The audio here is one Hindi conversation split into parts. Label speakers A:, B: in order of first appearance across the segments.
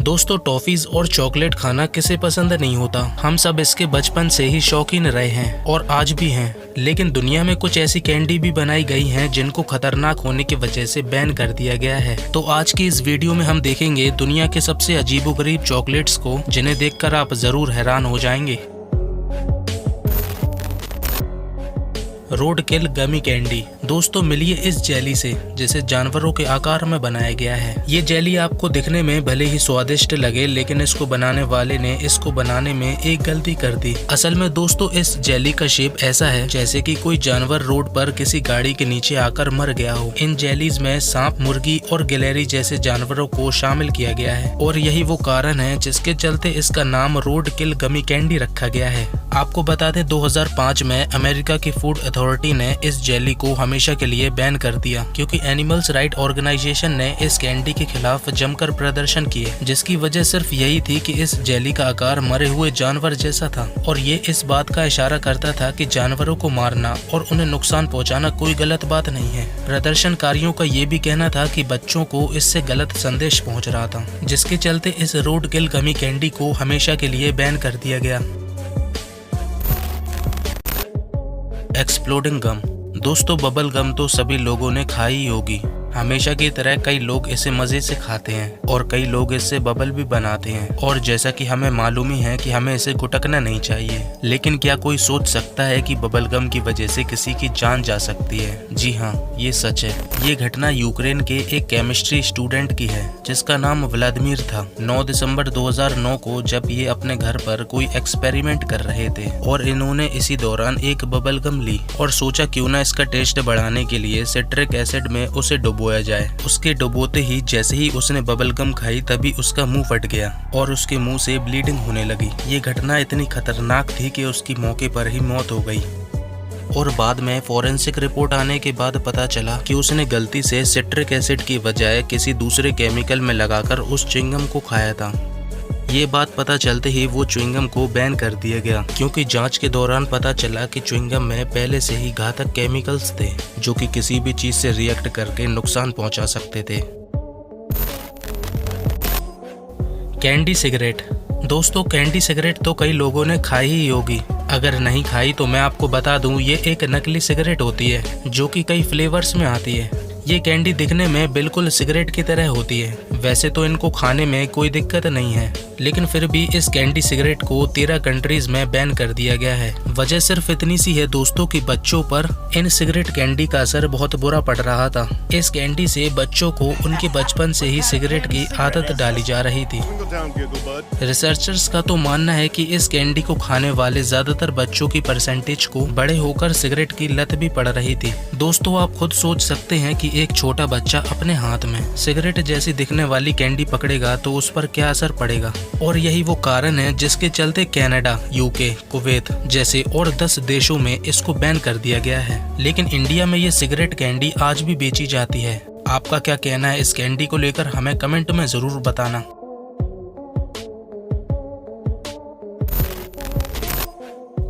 A: दोस्तों, टॉफीज और चॉकलेट खाना किसे पसंद नहीं होता। हम सब इसके बचपन से ही शौकीन रहे हैं और आज भी हैं। लेकिन दुनिया में कुछ ऐसी कैंडी भी बनाई गई हैं जिनको खतरनाक होने की वजह से बैन कर दिया गया है। तो आज की इस वीडियो में हम देखेंगे दुनिया के सबसे अजीबोगरीब चॉकलेट्स को, जिन्हें देखकर आप जरूर हैरान हो जाएंगे। रोड किल गमी कैंडी। दोस्तों, मिलिए इस जेली से जिसे जानवरों के आकार में बनाया गया है। ये जेली आपको दिखने में भले ही स्वादिष्ट लगे, लेकिन इसको बनाने वाले ने इसको बनाने में एक गलती कर दी। असल में दोस्तों, इस जेली का शेप ऐसा है जैसे कि कोई जानवर रोड पर किसी गाड़ी के नीचे आकर मर गया हो। इन जेलीज में सांप, मुर्गी और गिलहरी जैसे जानवरों को शामिल किया गया है और यही वो कारण है जिसके चलते इसका नाम रोड किल गमी कैंडी रखा गया है। आपको बता दें, 2005 में अमेरिका की फूड अथॉरिटी ने इस जेली को हमेशा के लिए बैन कर दिया, क्योंकि एनिमल्स राइट ऑर्गेनाइजेशन ने इस कैंडी के खिलाफ जमकर प्रदर्शन किए, जिसकी वजह सिर्फ यही थी कि इस जेली का आकार मरे हुए जानवर जैसा था और ये इस बात का इशारा करता था कि जानवरों को मारना और उन्हें नुकसान पहुंचाना कोई गलत बात नहीं है। प्रदर्शनकारियों का ये भी कहना था कि बच्चों को इससे गलत संदेश पहुँच रहा था, जिसके चलते इस रोड किल गमी कैंडी को हमेशा के लिए बैन कर दिया गया। एक्सप्लोडिंग गम। दोस्तों, बबल गम तो सभी लोगों ने खाई ही होगी। हमेशा की तरह कई लोग इसे मजे से खाते हैं और कई लोग इससे बबल भी बनाते हैं, और जैसा कि हमें मालूम ही है कि हमें इसे गुटकना नहीं चाहिए। लेकिन क्या कोई सोच सकता है कि बबल गम की वजह से किसी की जान जा सकती है? जी हाँ, ये सच है। ये घटना यूक्रेन के एक केमिस्ट्री स्टूडेंट की है जिसका नाम व्लादिमीर था। 9 दिसंबर 2009 को जब ये अपने घर पर कोई एक्सपेरिमेंट कर रहे थे और इन्होंने इसी दौरान एक बबल गम ली और सोचा क्यों ना इसका टेस्ट बढ़ाने के लिए सिट्रिक एसिड में उसे डुबोया जाए। उसके डुबोते ही जैसे ही उसने बबल गम खाई, तभी उसका मुंह फट गया और उसके मुंह से ब्लीडिंग होने लगी। ये घटना इतनी खतरनाक थी कि उसकी मौके पर ही मौत हो गई और बाद में फॉरेंसिक रिपोर्ट आने के बाद पता चला कि उसने गलती से सिट्रिक एसिड की बजाय किसी दूसरे केमिकल में लगाकर उस च्युइंगम को खाया था। ये बात पता चलते ही वो च्युइंगम को बैन कर दिया गया, क्योंकि जांच के दौरान पता चला कि च्युइंगम में पहले से ही घातक केमिकल्स थे जो कि किसी भी चीज से रिएक्ट करके नुकसान पहुंचा सकते थे। Candy cigarette. दोस्तों, कैंडी सिगरेट तो कई लोगों ने खाई ही होगी। अगर नहीं खाई तो मैं आपको बता दूं, ये एक नकली सिगरेट होती है जो कि कई फ्लेवर्स में आती है। ये कैंडी दिखने में बिल्कुल सिगरेट की तरह होती है। वैसे तो इनको खाने में कोई दिक्कत नहीं है, लेकिन फिर भी इस कैंडी सिगरेट को 13 कंट्रीज में बैन कर दिया गया है। वजह सिर्फ इतनी सी है दोस्तों कि बच्चों पर इन सिगरेट कैंडी का असर बहुत बुरा पड़ रहा था। इस कैंडी से बच्चों को उनके बचपन से ही सिगरेट की आदत डाली जा रही थी। रिसर्चर्स का तो मानना है कि इस कैंडी को खाने वाले ज्यादातर बच्चों की परसेंटेज को बड़े होकर सिगरेट की लत भी पड़ रही थी। दोस्तों, आप खुद सोच सकते हैं कि एक छोटा बच्चा अपने हाथ में सिगरेट जैसी दिखने वाली कैंडी पकड़ेगा तो उस पर क्या असर पड़ेगा। और यही वो कारण है जिसके चलते कनाडा, यूके, कुवैत जैसे और 10 देशों में इसको बैन कर दिया गया है। लेकिन इंडिया में ये सिगरेट कैंडी आज भी बेची जाती है। आपका क्या कहना है इस कैंडी को लेकर? हमें कमेंट में जरूर बताना।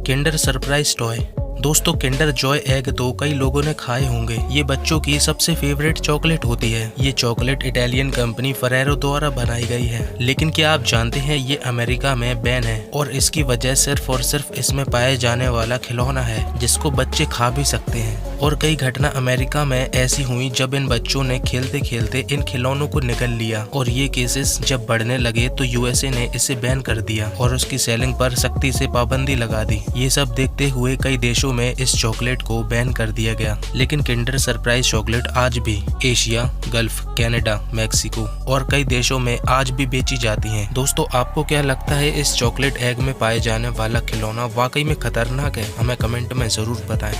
A: Kinder surprise toy. दोस्तों, किंडर जॉय एग तो कई लोगों ने खाए होंगे। ये बच्चों की सबसे फेवरेट चॉकलेट होती है। ये चॉकलेट इटालियन कंपनी फरेरो द्वारा बनाई गई है, लेकिन क्या आप जानते हैं ये अमेरिका में बैन है और इसकी वजह सिर्फ और सिर्फ इसमें पाए जाने वाला खिलौना है जिसको बच्चे खा भी सकते हैं। और कई घटना अमेरिका में ऐसी हुई जब इन बच्चों ने खेलते खेलते इन खिलौनों को निगल लिया, और ये केसेस जब बढ़ने लगे तो यूएसए ने इसे बैन कर दिया और उसकी सेलिंग पर सख्ती से पाबंदी लगा दी। ये सब देखते हुए कई देशों में इस चॉकलेट को बैन कर दिया गया, लेकिन किंडर सरप्राइज चॉकलेट आज भी एशिया, गल्फ, कनाडा, मैक्सिको और कई देशों में आज भी बेची जाती हैं। दोस्तों, आपको क्या लगता है इस चॉकलेट एग में पाए जाने वाला खिलौना वाकई में खतरनाक है? हमें कमेंट में जरूर बताएं।